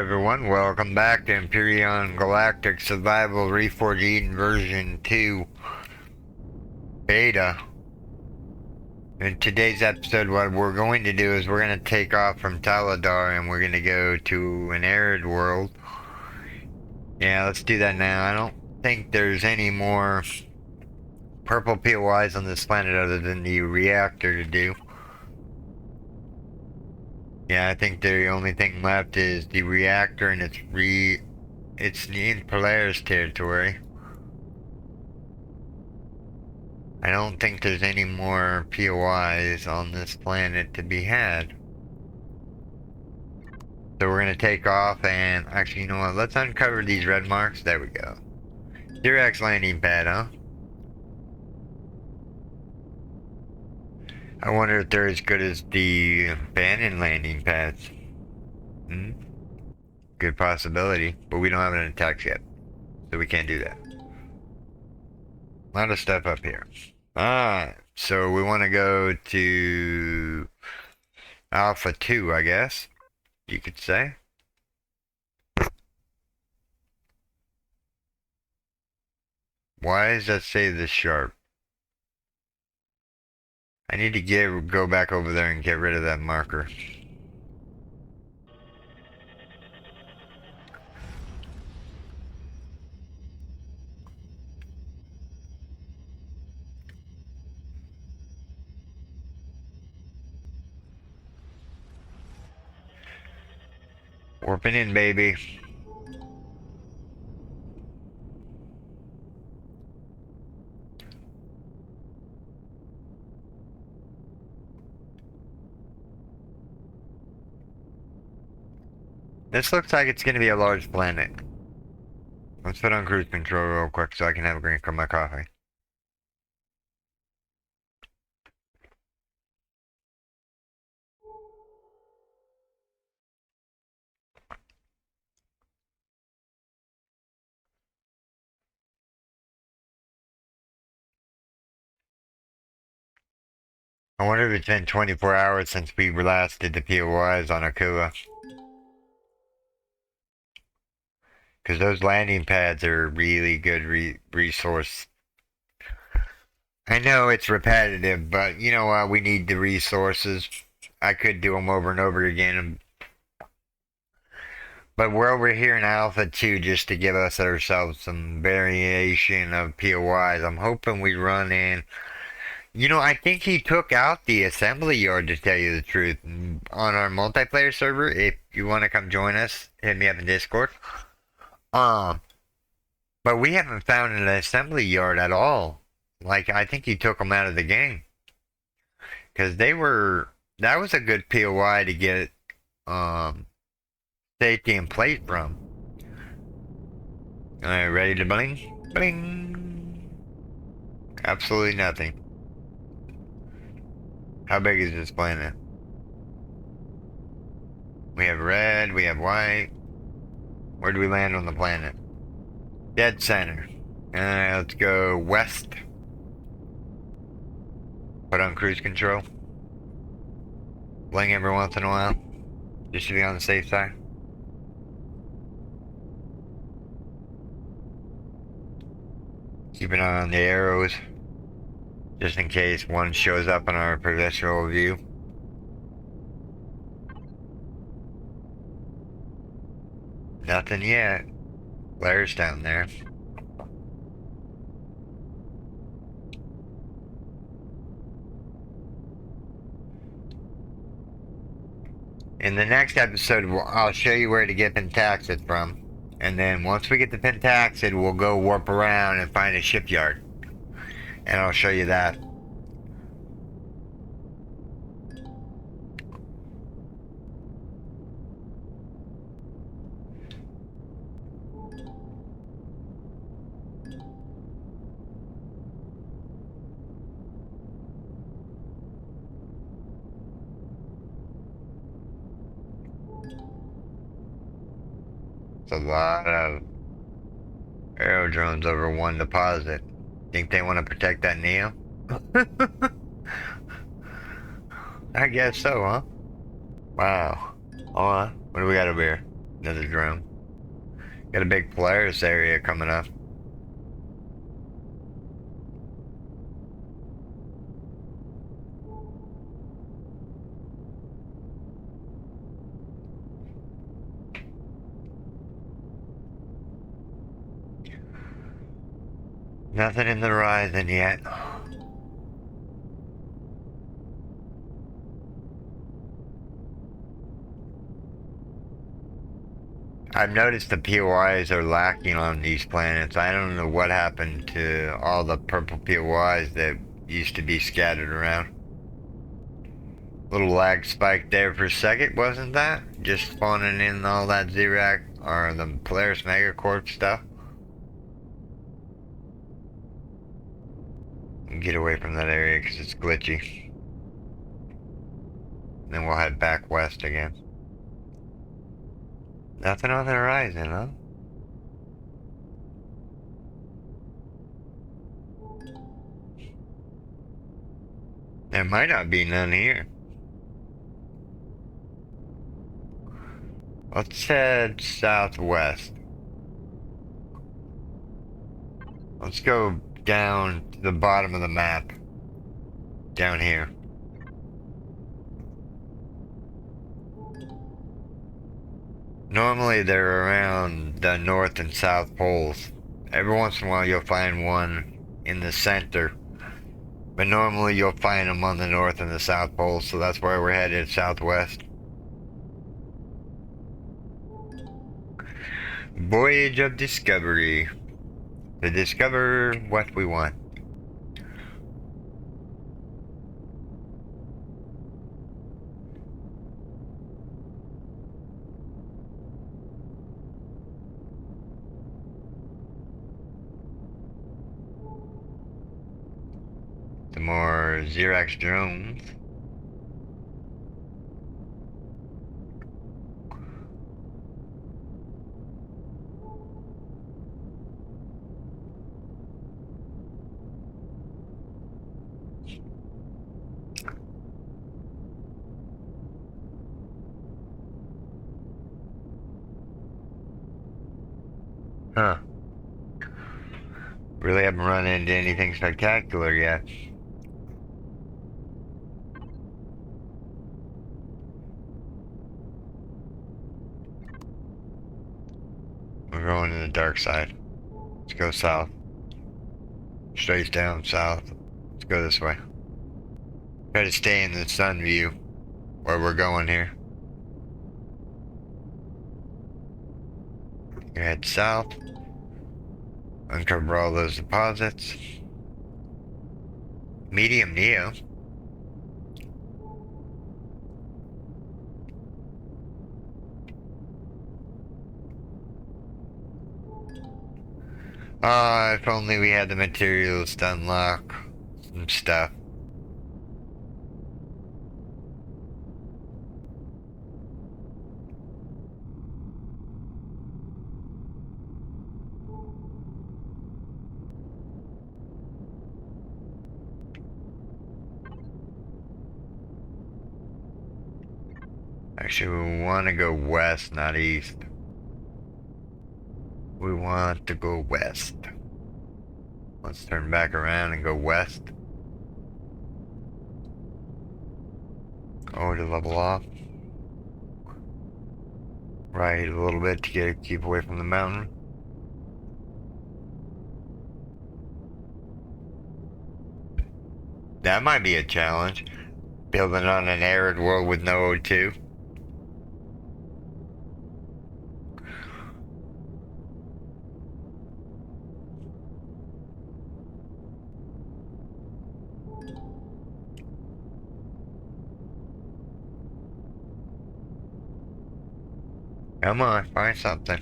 everyone, welcome back to Empyrion Galactic Survival Reforged version 2 beta. In today's episode, what we're going to do is we're going to take off from Taladar and we're going to go to an arid world. Yeah, let's do that now. I don't think there's any more purple POIs on this planet other than the reactor to do. Yeah, I think the only thing left is the reactor, and it's in Polaris territory. I don't think there's any more POIs on this planet to be had. So we're gonna take off and actually, you know what? Let's uncover these red marks. There we go. Direct landing pad, huh? I wonder if they're as good as the abandoned landing pads. Good possibility, but we don't have an attack yet, so we can't do that. A lot of stuff up here. Alright, so we want to go to Alpha 2, I guess, you could say. Why does that say this sharp? I need to go back over there and get rid of that marker. Warping in, baby. This looks like it's going to be a large planet. Let's put on cruise control real quick so I can have a drink of my coffee. I wonder if it's been 24 hours since we last did the POIs on Akua. Because those landing pads are a really good resource. I know it's repetitive, but you know what? We need the resources. I could do them over and over again. But we're over here in Alpha 2 just to give us ourselves some variation of POIs. I'm hoping we run in. You know, I think he took out the assembly yard, to tell you the truth, on our multiplayer server. If you want to come join us, hit me up in Discord. But we haven't found an assembly yard at all. Like, I think he took them out of the game. Because that was a good POI to get, safety and plate from. Alright, ready to bling? Bling! Absolutely nothing. How big is this planet? We have red, we have white. Where do we land on the planet? Dead center. Let's go west. Put on cruise control. Bling every once in a while. Just to be on the safe side. Keep an eye on the arrows. Just in case one shows up in our peripheral view. Nothing yet. Flares down there. In the next episode, I'll show you where to get Pentaxid from. And then once we get the Pentaxid, we'll go warp around and find a shipyard. And I'll show you that. It's a lot of aerodromes over one deposit. Think they want to protect that Neo? I guess so, huh? Wow. Hold on. What do we got over here? Another drone. Got a big Polaris area coming up. Nothing in the horizon yet. I've noticed the POIs are lacking on these planets. I don't know what happened to all the purple POIs that used to be scattered around. Little lag spike there for a second, wasn't that? Just spawning in all that Xerac or the Polaris Megacorp stuff. Get away from that area because it's glitchy. Then we'll head back west again. Nothing on the horizon, huh? There might not be none here. Let's head southwest. Let's go down to the bottom of the map. Down here. Normally they're around the north and south poles. Every once in a while you'll find one in the center. But normally you'll find them on the north and the south poles, so that's where we're headed, southwest. Voyage of discovery. To discover what we want. Some more Xerax drones. Huh. Really haven't run into anything spectacular yet. We're going to the dark side. Let's go south. Straight down south. Let's go this way. Try to stay in the sun view where we're going here. Head south. Uncover all those deposits. Medium Neo. If only we had the materials to unlock some stuff. Actually, we want to go west, not east. We want to go west. Let's turn back around and go west. Oh, to level off. Right a little bit to keep away from the mountain. That might be a challenge. Building on an arid world with no O2. Come on, find something.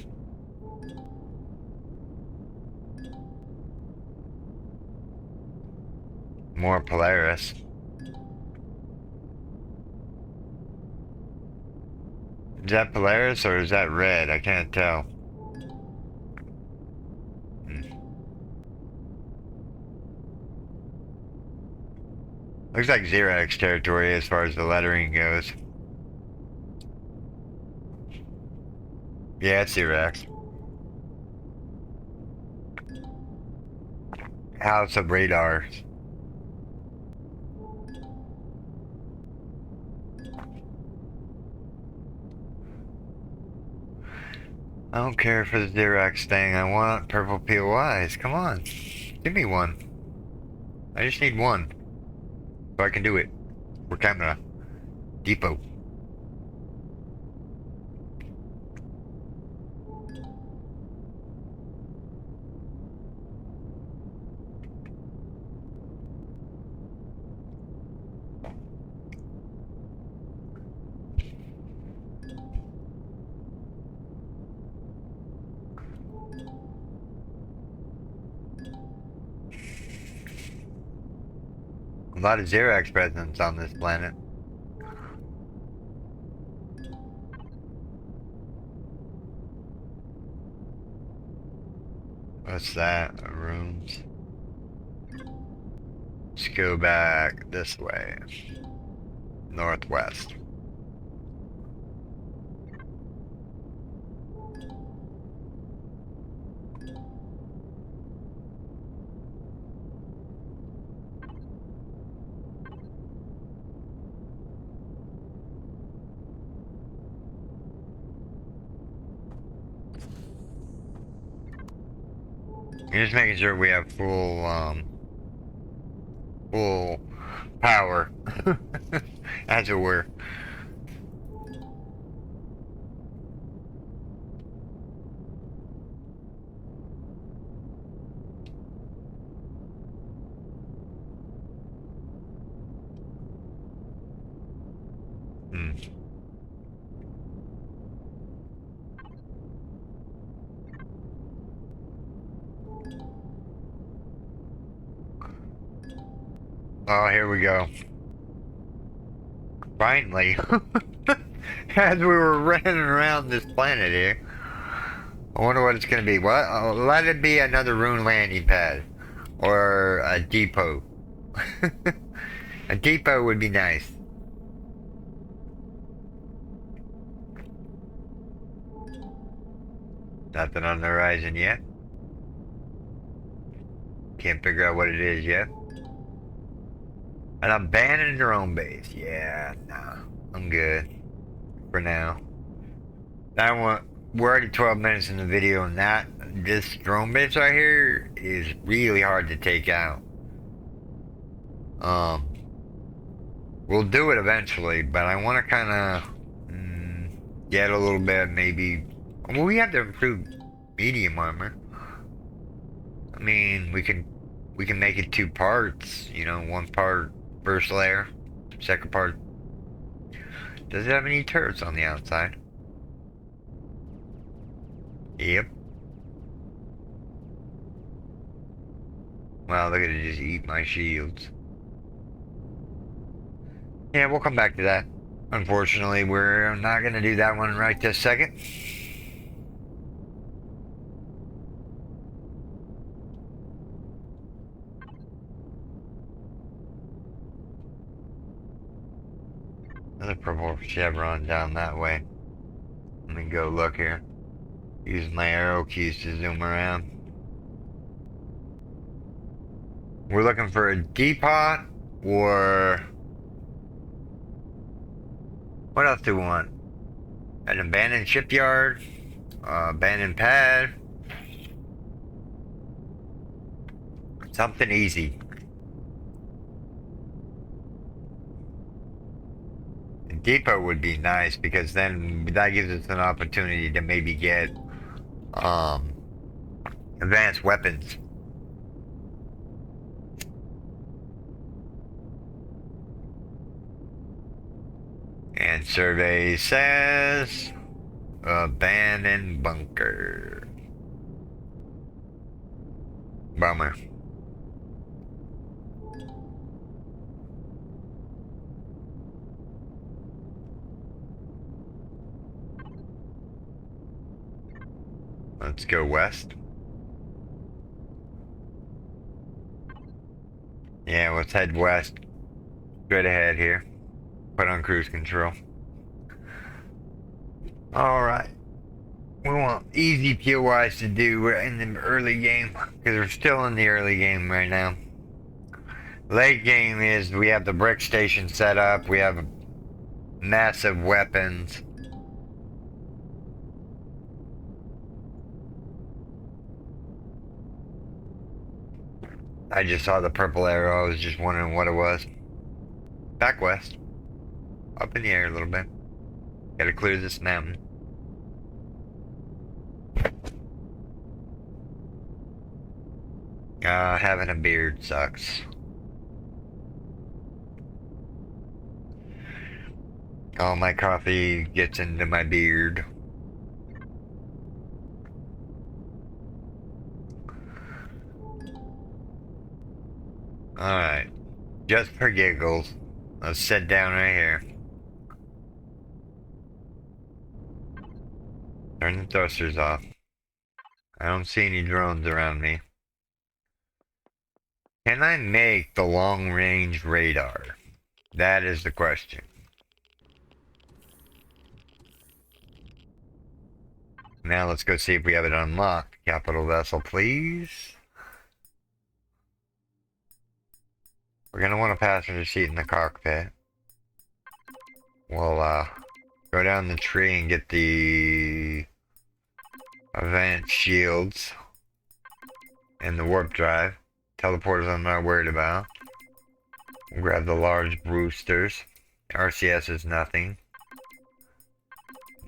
More Polaris. Is that Polaris or is that red? I can't tell. Looks like Xerax territory as far as the lettering goes. Yeah, it's Iraq. House of Radars. I don't care for the Xerox thing. I want purple POIs. Come on. Give me one. I just need one. So I can do it. We're camera. Depot. A lot of Xerox presence on this planet. What's that? Rooms. Let's go back this way. Northwest. Just making sure we have full power, as it were. Hmm. Oh, here we go. Finally. As we were running around this planet here. I wonder what it's going to be. What? Let it be another rune landing pad. Or a depot. A depot would be nice. Nothing on the horizon yet. Can't figure out what it is yet. An abandoned drone base. Yeah, nah. I'm good. For now. We're already 12 minutes in the video, and this drone base right here is really hard to take out. We'll do it eventually, but I want to kind of get a little bit, maybe. Well, we have to improve medium armor. I mean, we can make it 2 parts. You know, 1 part first layer, 2nd part. Does it have any turrets on the outside? Yep. Wow, look at it just eat my shields. Yeah, we'll come back to that. Unfortunately, we're not going to do that one right this second. Another purple chevron down that way. Let me go look here. Use my arrow keys to zoom around. We're looking for a depot or... What else do we want? An abandoned shipyard? Abandoned pad? Something easy. A depot would be nice because then that gives us an opportunity to maybe get advanced weapons. And survey says abandoned bunker. Bummer. Let's go west. Yeah, let's head west. Straight ahead here. Put on cruise control. Alright. We want easy POIs to do in the early game, because we're still in the early game right now. Late game is we have the brick station set up, we have massive weapons. I just saw the purple arrow, I was just wondering what it was. Back west. Up in the air a little bit. Gotta clear this mountain. Having a beard sucks. All my coffee gets into my beard. Alright. Just for giggles. Let's sit down right here. Turn the thrusters off. I don't see any drones around me. Can I make the long-range radar? That is the question. Now let's go see if we have it unlocked. Capital vessel, please. We're gonna want a passenger seat in the cockpit. We'll, go down the tree and get the advanced shields and the warp drive. Teleporters I'm not worried about. We'll grab the large boosters. RCS is nothing.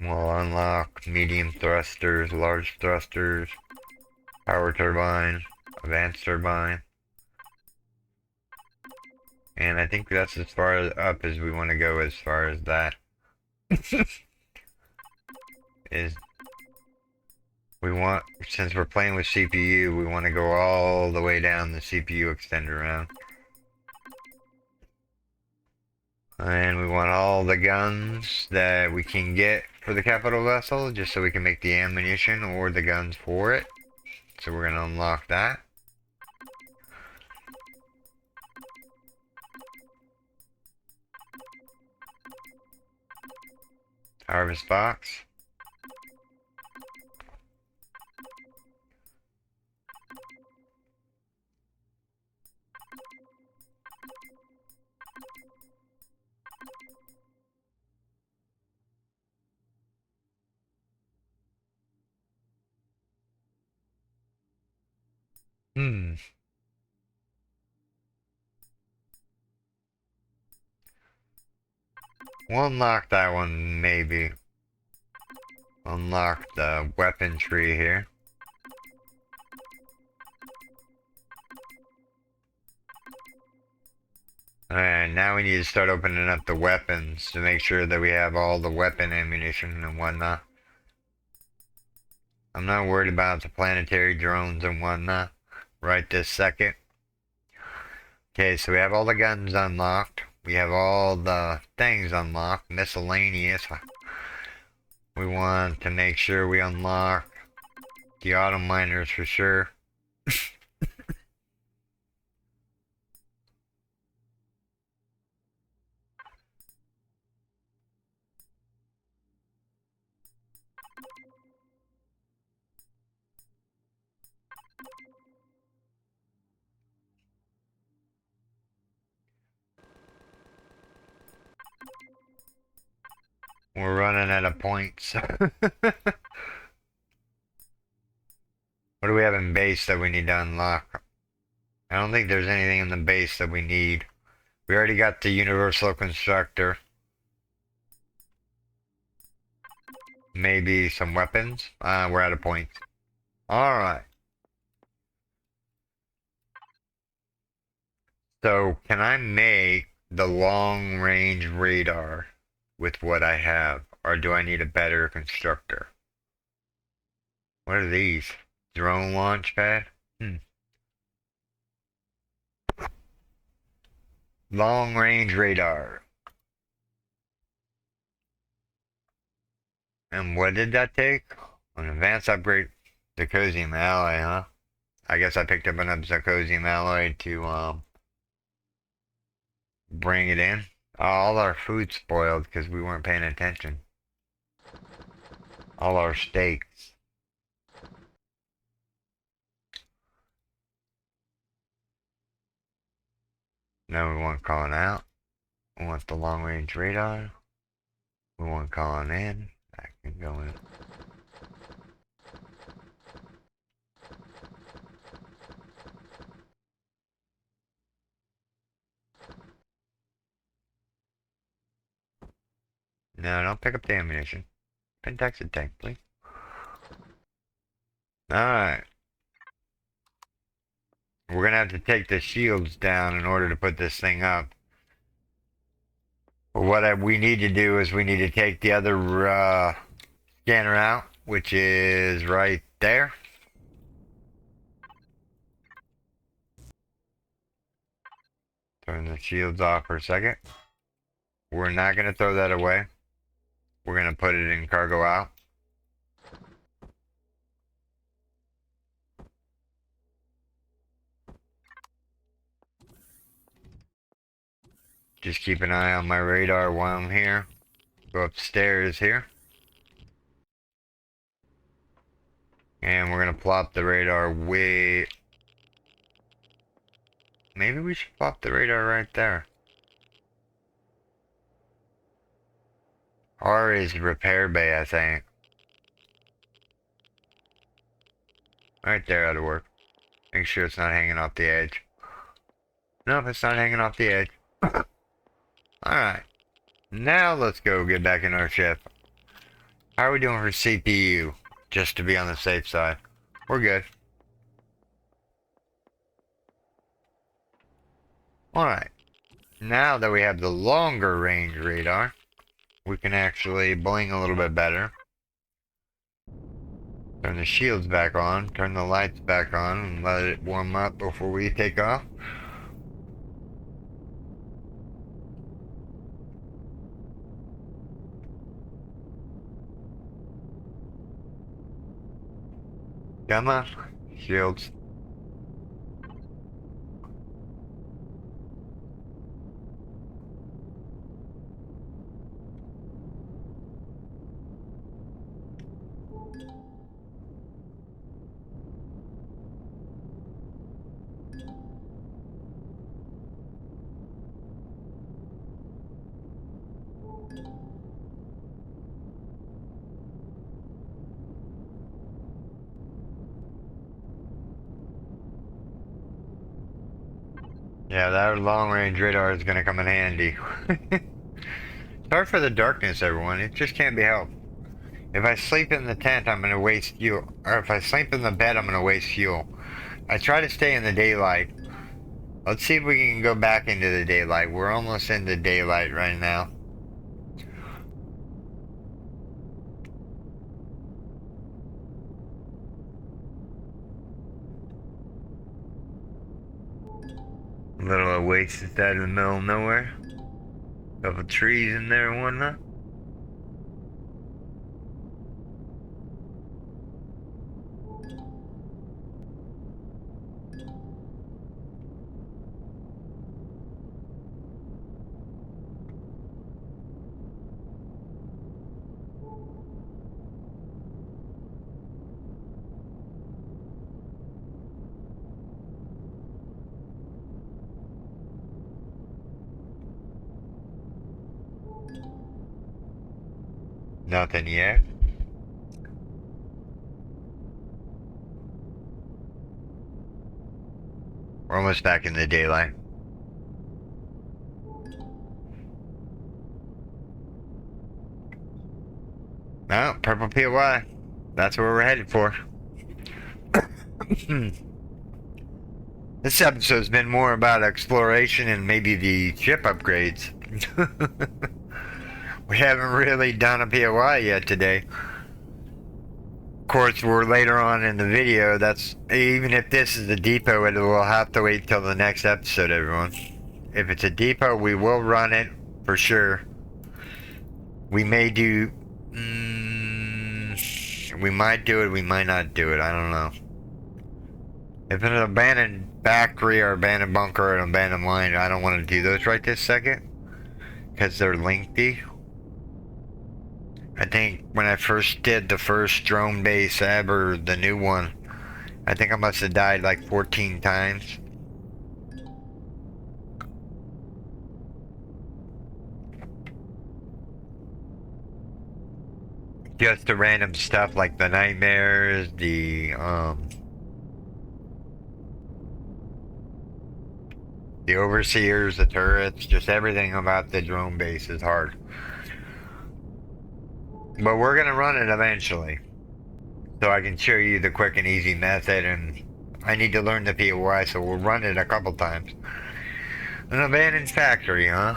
We'll unlock medium thrusters, large thrusters, power turbine, advanced turbine. And I think that's as far up as we want to go as far as that. Is we want, since we're playing with CPU, we want to go all the way down the CPU extender round. And we want all the guns that we can get for the capital vessel, just so we can make the ammunition or the guns for it. So we're going to unlock that. Harvest box. We'll unlock that one, maybe. Unlock the weapon tree here. Alright, now we need to start opening up the weapons to make sure that we have all the weapon ammunition and whatnot. I'm not worried about the planetary drones and whatnot right this second. Okay, so we have all the guns unlocked. We have all the things unlocked, miscellaneous. We want to make sure we unlock the auto miners for sure. We're running out of points. What do we have in base that we need to unlock? I don't think there's anything in the base that we need. We already got the universal constructor. Maybe some weapons. We're out of points. Alright. So, can I make the long-range radar with what I have? Or do I need a better constructor? What are these? Drone launch pad? Long-range radar. And what did that take? An advanced upgrade. Zirconium alloy, huh? I guess I picked up enough zirconium alloy to, bring it in. All our food spoiled because we weren't paying attention. All our steaks. Now we want calling out. We want the long range radar. We want calling in. I can go in. No, don't pick up the ammunition. Pentax the tank, please. Alright. We're gonna have to take the shields down in order to put this thing up. But what we need to do is we need to take the other scanner out, which is right there. Turn the shields off for a second. We're not gonna throw that away. We're gonna put it in cargo out. Just keep an eye on my radar while I'm here. Go upstairs here. And we're gonna plop the radar way... Maybe we should plop the radar right there. R is repair bay, I think. Right there ought to work. Make sure it's not hanging off the edge. Nope, it's not hanging off the edge. Alright. Now let's go get back in our ship. How are we doing for CPU? Just to be on the safe side. We're good. Alright. Now that we have the longer range radar, we can actually bling a little bit better. Turn the shields back on, turn the lights back on, and let it warm up before we take off. Come on, shields. Yeah, that long-range radar is gonna come in handy. Sorry for the darkness, everyone. It just can't be helped. If I sleep in the tent, I'm gonna waste fuel. Or if I sleep in the bed, I'm gonna waste fuel. I try to stay in the daylight. Let's see if we can go back into the daylight. We're almost into daylight right now. A little oasis out in the middle of nowhere. Couple trees in there and whatnot. Nothing yet. We're almost back in the daylight. No, purple POI. That's where we're headed for. This episode's been more about exploration and maybe the ship upgrades. We haven't really done a POI yet today. Of course, we're later on in the video. That's even if this is a depot, it will have to wait till the next episode, everyone. If it's a depot, we will run it for sure. We may do... we might do it, we might not do it. I don't know. If it's an abandoned factory or abandoned bunker or an abandoned mine, I don't want to do those right this second. Because they're lengthy. I think when I first did the first drone base ever, the new one, I think I must have died like 14 times. just the random stuff like the nightmares, the overseers, the turrets, just everything about the drone base is hard. But we're gonna run it eventually. So I can show you the quick and easy method, and I need to learn the POI, so we'll run it a couple times. An abandoned factory, huh?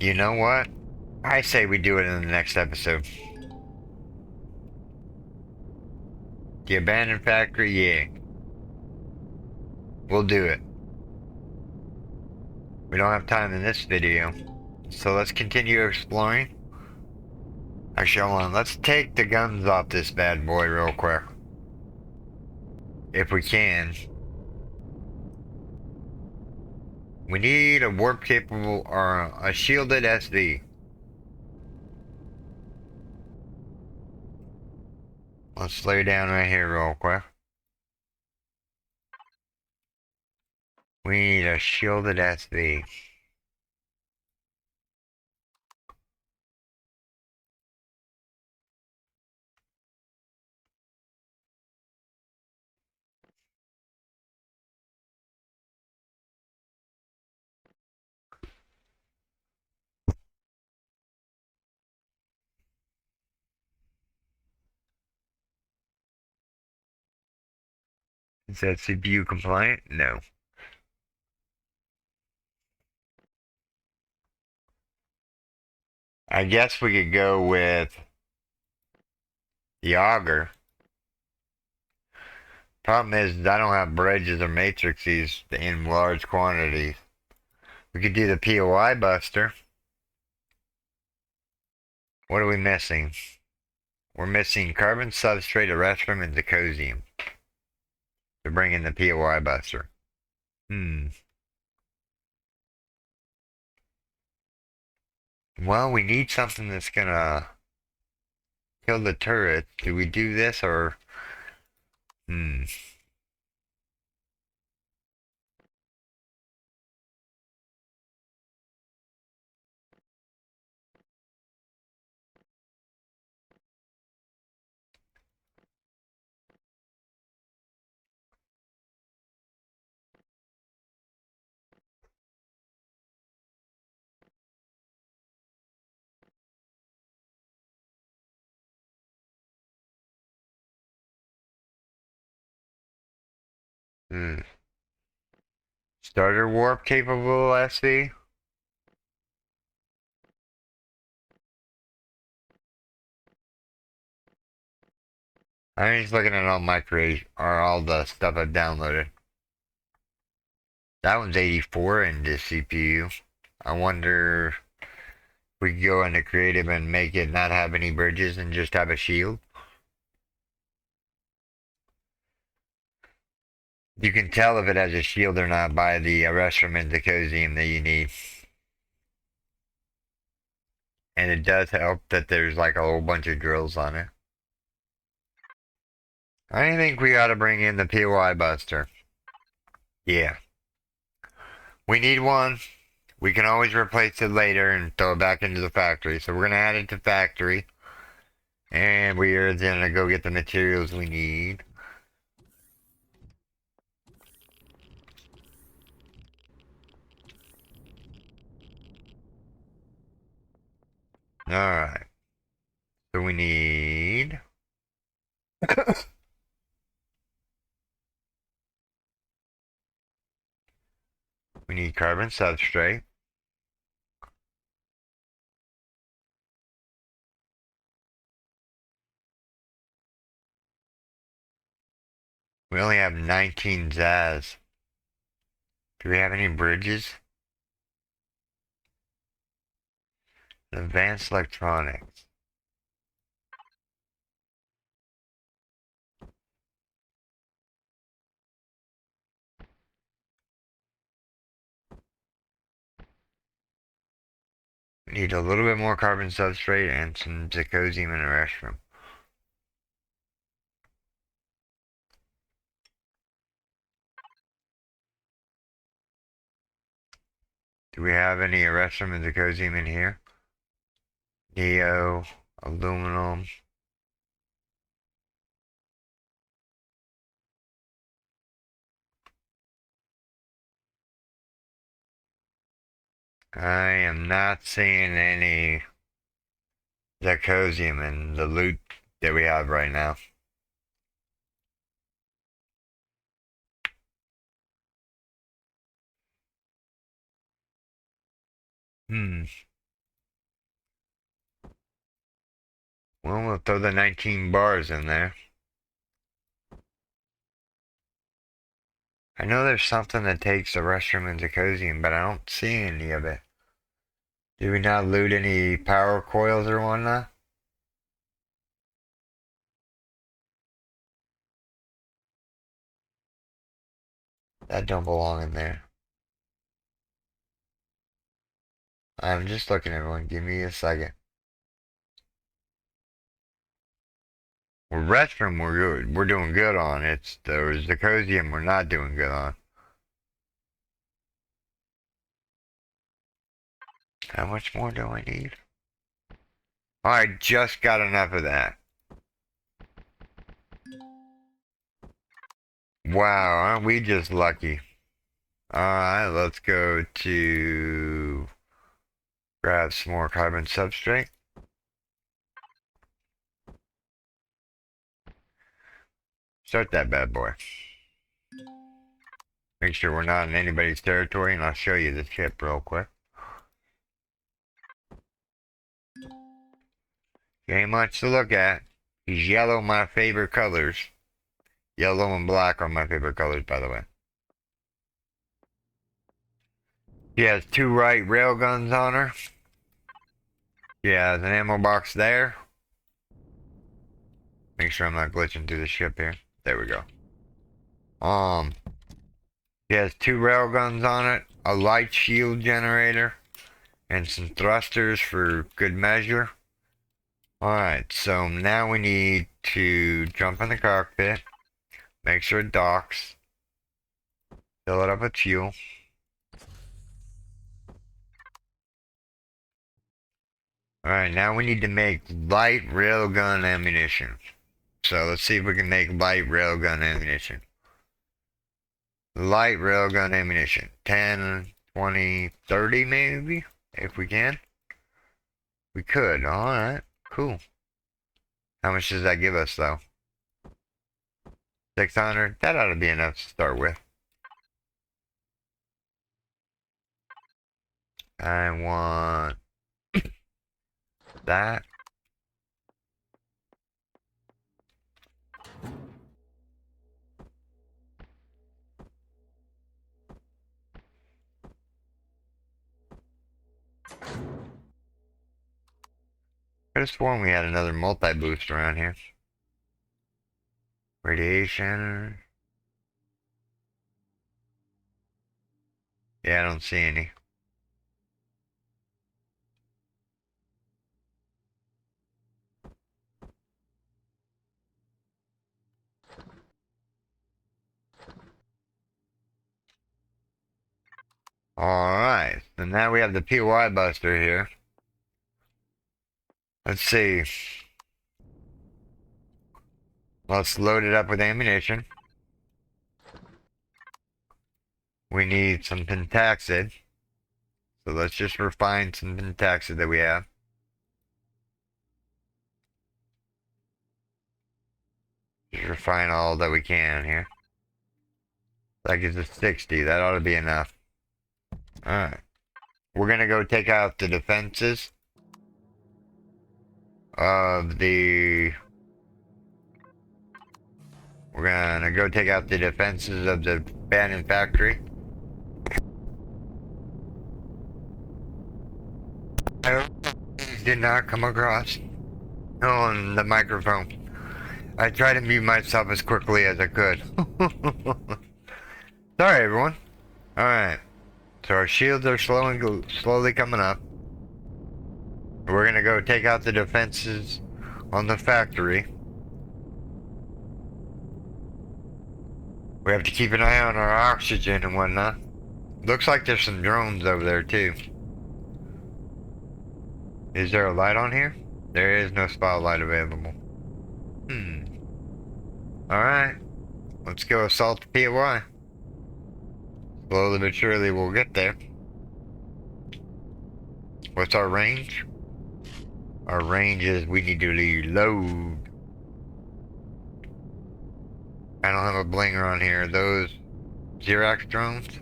You know what? I say we do it in the next episode. The abandoned factory, yeah. We'll do it. We don't have time in this video. So let's continue exploring. Actually, hold on. Let's take the guns off this bad boy real quick. If we can. We need a warp capable or a shielded SV. Let's lay down right here real quick. We need a shielded SV. Is that CPU compliant? No. I guess we could go with the auger. Problem is, I don't have bridges or matrices in large quantities. We could do the POI buster. What are we missing? We're missing carbon substrate, erestrum, and zirconium to bring in the POI buster. Well, we need something that's gonna kill the turret. Do we do this or... Hmm. Hmm. Starter warp capable SV? I'm just looking at all my creation, or all the stuff I've downloaded. That one's 84 in this CPU. I wonder if we could go into creative and make it not have any bridges and just have a shield. You can tell if it has a shield or not by the erestrum and zirconium that you need. And it does help that there's like a whole bunch of drills on it. I think we ought to bring in the POI buster. Yeah. We need one. We can always replace it later and throw it back into the factory. So we're going to add it to factory. And we are going to go get the materials we need. Alright. So we need... we need carbon substrate. We only have 19 Zaz. Do we have any bridges? Advanced electronics. We need a little bit more carbon substrate and some zirconium in the restroom. Do we have any erestrum and zirconium in here? Neo, aluminum. I am not seeing any Zirconium in the loot that we have right now. Hmm. Well, we'll throw the 19 bars in there. I know there's something that takes the restroom and Zirconium, but I don't see any of it. Did we not loot any power coils or whatnot? That don't belong in there. I'm just looking, everyone. Give me a second. Well, restroom we're good. We're doing good on. It's the Zirconium we're not doing good on. How much more do I need? I just got enough of that. Wow, aren't we just lucky? Alright, let's go to grab some more carbon substrate. Start that bad boy. Make sure we're not in anybody's territory, and I'll show you the ship real quick. Ain't much to look at. Is yellow my favorite colors? Yellow and black are my favorite colors, by the way. She has 2 right railguns on her. She has an ammo box there. Make sure I'm not glitching through the ship here. There we go. She has 2 railguns on it, a light shield generator, and some thrusters for good measure. Alright, so now we need to jump in the cockpit, make sure it docks, fill it up with fuel. Alright, now we need to make light railgun ammunition. So let's see if we can make light railgun ammunition. Light railgun ammunition. 10, 20, 30 maybe? If we can. We could. Alright, cool. How much does that give us though? 600? That ought to be enough to start with. I want that. Could have sworn we had another multi-boost around here. Radiation. Yeah, I don't see any. Alright, so now we have the PY buster here. Let's see. Let's load it up with ammunition. We need some pentaxid. So let's just refine some pentaxid that we have. Just refine all that we can here. That gives us 60. That ought to be enough. Alright. We're gonna go take out the defenses of the... We're gonna go take out the defenses of the abandoned factory. I hope did not come across on the microphone. I tried to mute myself as quickly as I could. Sorry, everyone. Alright. So our shields are slowly coming up. We're gonna go take out the defenses on the factory. We have to keep an eye on our oxygen and whatnot. Looks like there's some drones over there too. Is there a light on here? There is no spotlight available. Alright. Let's go assault the POI. Slowly but surely we'll get there. What's our range? Our range is we need to reload. I don't have a blinger on here. Those Xerox drones?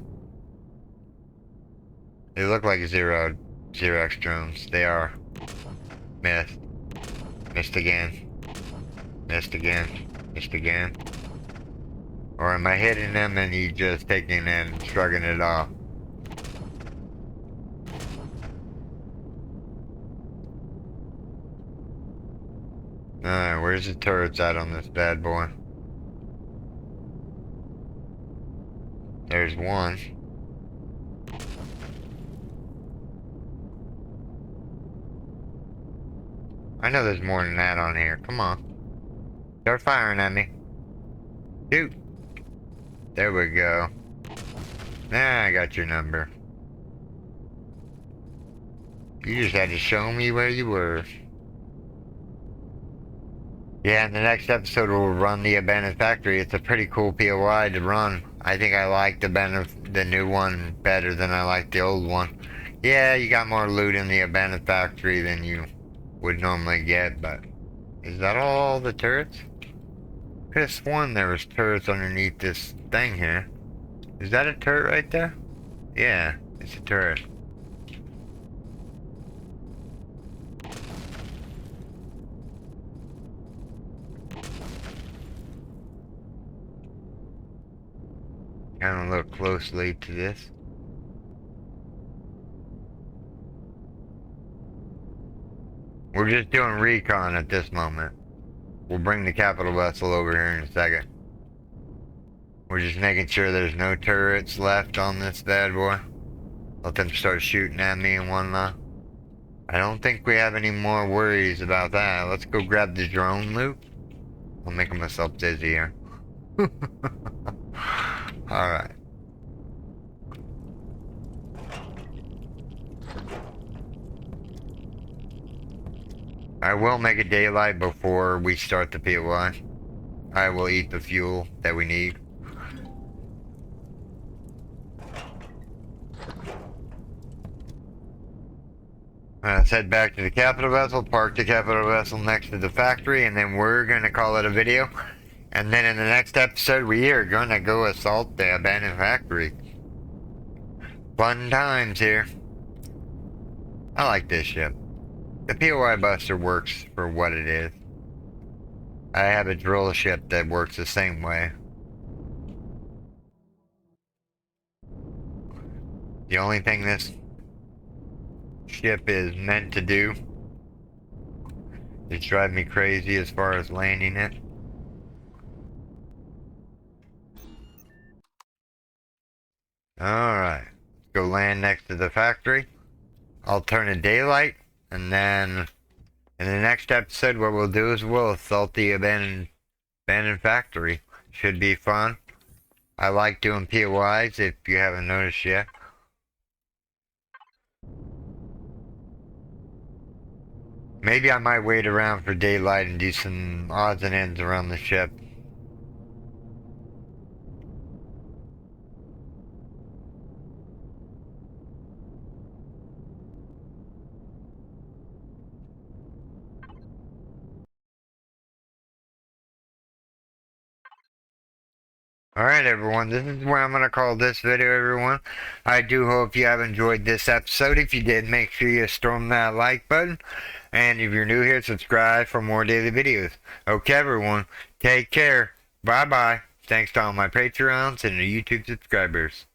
They look like Xerox drones. They are. Missed. Missed again. Missed again. Missed again. Or am I hitting them and you just taking it and shrugging it off? Alright, where's the turrets at on this bad boy? There's one. I know there's more than that on here. Come on. Start firing at me. Shoot. There we go. Nah, I got your number. You just had to show me where you were. Yeah, in the next episode we'll run the abandoned factory. It's a pretty cool POI to run. I think I like the new one better than I like the old one. Yeah, you got more loot in the abandoned factory than you would normally get, but is that all the turrets? Could have sworn there was turrets underneath this thing here. Is that a turret right there? Yeah, it's a turret. Kind of look closely to this. We're just doing recon at this moment. We'll bring the capital vessel over here in a second. We're just making sure there's no turrets left on this bad boy. Let them start shooting at me and whatnot. I don't think we have any more worries about that. Let's go grab the drone loot. I'm making myself dizzy here. Alright. I will make it daylight before we start the POI. I will eat the fuel that we need. Let's head back to the capital vessel, park the capital vessel next to the factory, and then we're gonna call it a video. And then in the next episode, we are gonna go assault the abandoned factory. Fun times here. I like this ship. The POI Buster works for what it is. I have a drill ship that works the same way. The only thing this ship is meant to do is drive me crazy as far as landing it. Alright, let's go land next to the factory. I'll turn to daylight, and then in the next episode what we'll do is we'll assault the abandoned factory. Should be fun. I like doing POIs if you haven't noticed yet. Maybe I might wait around for daylight and do some odds and ends around the ship. Alright everyone, this is where I'm going to call this video everyone. I do hope you have enjoyed this episode. If you did, make sure you storm that like button. And if you're new here, subscribe for more daily videos. Okay everyone, take care. Bye bye. Thanks to all my Patreons and the YouTube subscribers.